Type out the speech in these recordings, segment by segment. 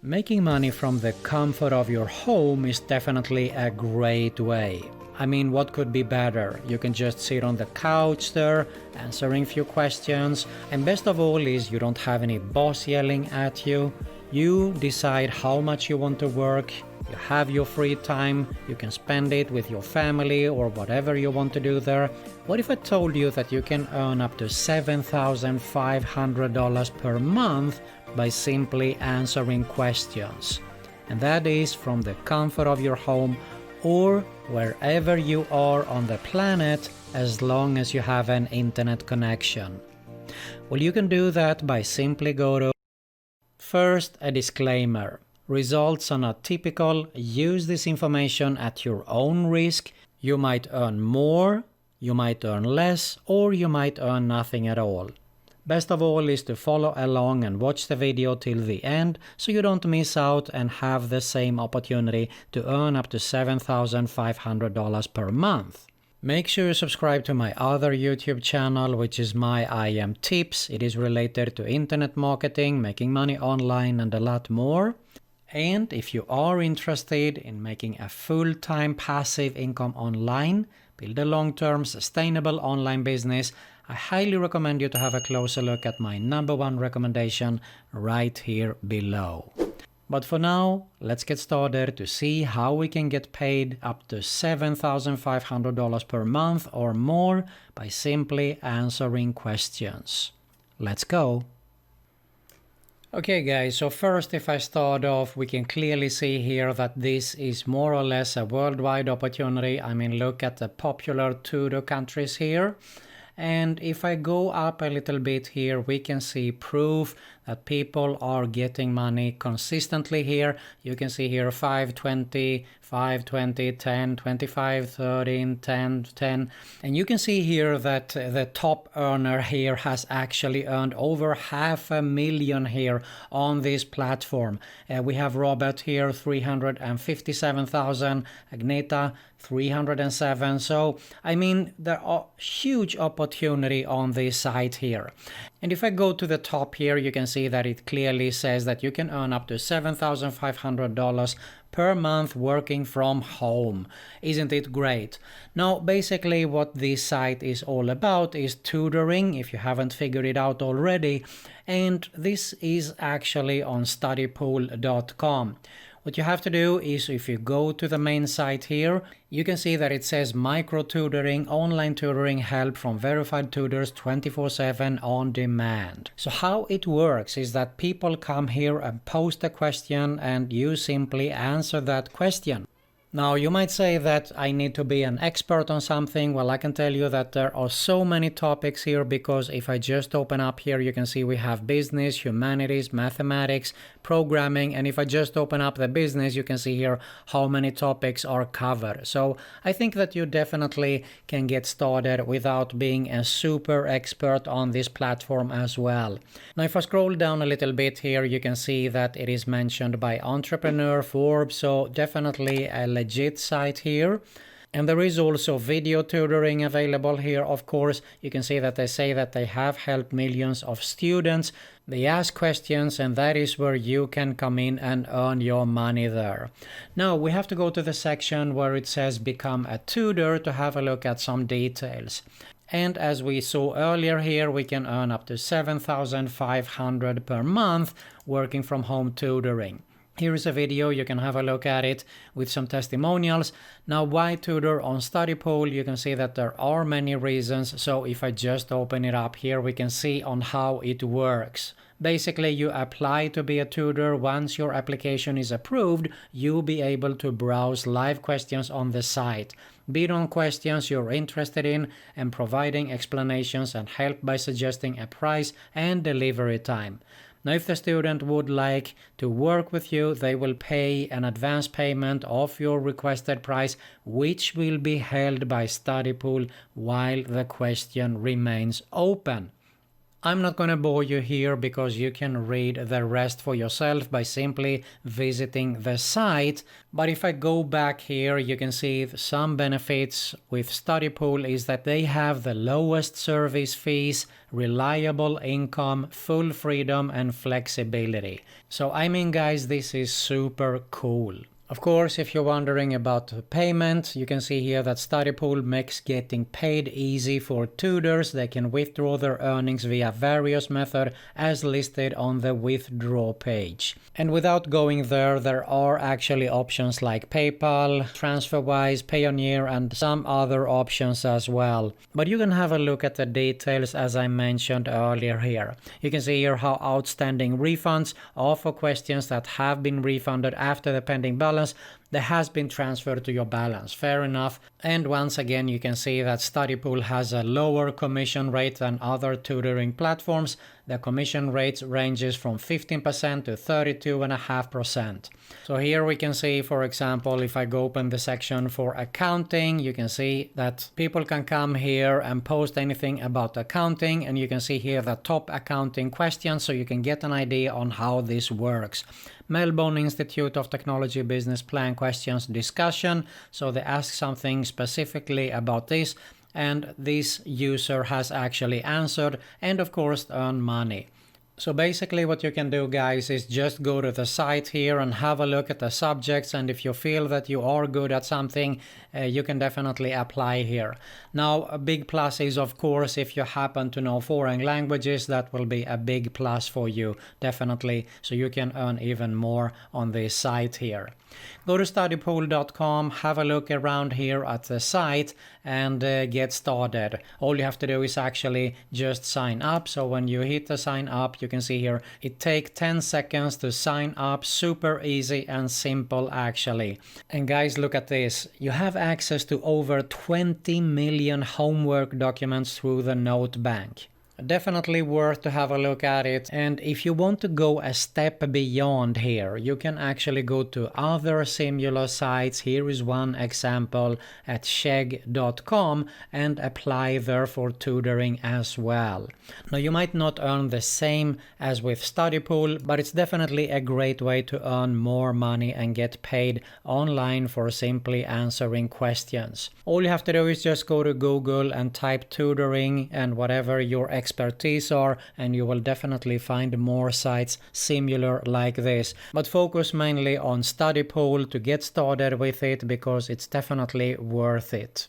Making money from the comfort of your home is definitely a great way. I mean, what could be better? You can just sit on the couch there, answering few questions, and best of all is you don't have any boss yelling at you. You decide how much you want to work, you have your free time, you can spend it with your family or whatever you want to do there. What if I told you that you can earn up to $7,500 per month by simply answering questions? And that is from the comfort of your home or wherever you are on the planet, as long as you have an internet connection. Well, you can do that by simply go to... First, a disclaimer. Results are not typical. Use this information at your own risk. You might earn more, you might earn less, or you might earn nothing at all. Best of all is to follow along and watch the video till the end so you don't miss out and have the same opportunity to earn up to $7,500 per month. Make sure you subscribe to my other YouTube channel, which is my IM Tips. It is related to internet marketing, making money online, and a lot more. And if you are interested in making a full-time passive income online, build a long-term sustainable online business, I highly recommend you to have a closer look at my #1 recommendation right here below. But for now, let's get started to see how we can get paid up to $7,500 per month or more by simply answering questions. Let's go! Okay guys, so first if I start off, we can clearly see here that this is more or less a worldwide opportunity. I mean, look at the popular Tutor countries here. And if I go up a little bit here, we can see proof that people are getting money consistently here. You can see here 520, 520, 10, 25, 13, 10, 10. And you can see here that the top earner here has actually earned over $500,000 here on this platform. We have Robert here, 357,000, Agneta, 307. So, I mean, there are huge opportunity on this site here. And if I go to the top here, you can see that it clearly says that you can earn up to $7,500 per month working from home. Isn't it great? Now, basically what this site is all about is tutoring, if you haven't figured it out already. And this is actually on studypool.com. What you have to do is, if you go to the main site here, you can see that it says micro tutoring, online tutoring help from verified tutors 24/7 on demand. So how it works is that people come here and post a question and you simply answer that question. Now, you might say that I need to be an expert on something. Well, I can tell you that there are so many topics here, because if I just open up here, you can see we have business, humanities, mathematics, programming, and if I just open up the business, you can see here how many topics are covered. So I think that you definitely can get started without being a super expert on this platform as well. Now, if I scroll down a little bit here, you can see that it is mentioned by Entrepreneur, Forbes, so definitely a legit site here. And there is also video tutoring available here. Of course, you can see that they say that they have helped millions of students. They ask questions, and that is where you can come in and earn your money there. Now, we have to go to the section where it says become a tutor to have a look at some details. And as we saw earlier here, we can earn up to $7,500 per month working from home tutoring. Here is a video, you can have a look at it with some testimonials. Now, why tutor on Studypool? You can see that there are many reasons. So if I just open it up here, we can see on how it works. Basically, you apply to be a tutor. Once your application is approved, you'll be able to browse live questions on the site, bid on questions you're interested in, and providing explanations and help by suggesting a price and delivery time. Now, if the student would like to work with you, they will pay an advance payment of your requested price, which will be held by Studypool while the question remains open. I'm not going to bore you here because you can read the rest for yourself by simply visiting the site. But if I go back here, you can see some benefits with StudyPool is that they have the lowest service fees, reliable income, full freedom and flexibility. So I mean guys, this is super cool. Of course, if you're wondering about payment, you can see here that StudyPool makes getting paid easy for tutors. They can withdraw their earnings via various methods as listed on the withdraw page. And without going there, there are actually options like PayPal, TransferWise, Payoneer, and some other options as well. But you can have a look at the details as I mentioned earlier here. You can see here how outstanding refunds are for questions that have been refunded after the pending balance that has been transferred to your balance. Fair enough. And once again, you can see that StudyPool has a lower commission rate than other tutoring platforms. The commission rate ranges from 15% to 32.5%. So here we can see, for example, if I go open the section for accounting, you can see that people can come here and post anything about accounting, and you can see here the top accounting questions, so you can get an idea on how this works. Melbourne Institute of Technology Business Plan questions discussion, so they ask something specifically about this, and this user has actually answered and of course earned money. So basically what you can do guys is just go to the site here and have a look at the subjects, and if you feel that you are good at something, you can definitely apply here. Now a big plus is of course if you happen to know foreign languages, that will be a big plus for you, definitely, so you can earn even more on this site here. Go to studypool.com, have a look around here at the site and get started. All you have to do is actually just sign up. So when you hit the sign up, you can see here it takes 10 seconds to sign up. Super easy and simple actually. And guys, look at this. You have access to over 20 million homework documents through the Note Bank. Definitely worth to have a look at it. And if you want to go a step beyond here, you can actually go to other similar sites. Here is one example at chegg.com and apply there for tutoring as well. Now you might not earn the same as with StudyPool, but it's definitely a great way to earn more money and get paid online for simply answering questions. All you have to do is just go to Google and type tutoring and whatever your expertise are, and you will definitely find more sites similar like this. But focus mainly on StudyPool to get started with it because it's definitely worth it.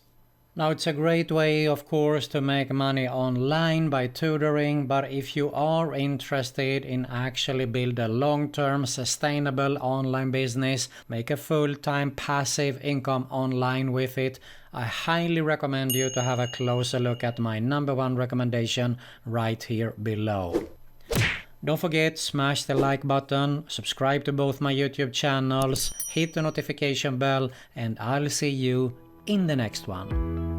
Now it's a great way of course to make money online by tutoring, but if you are interested in actually build a long-term sustainable online business, make a full-time passive income online with it, I highly recommend you to have a closer look at my #1 recommendation right here below. Don't forget, smash the like button, subscribe to both my YouTube channels, hit the notification bell, and I'll see you in the next one.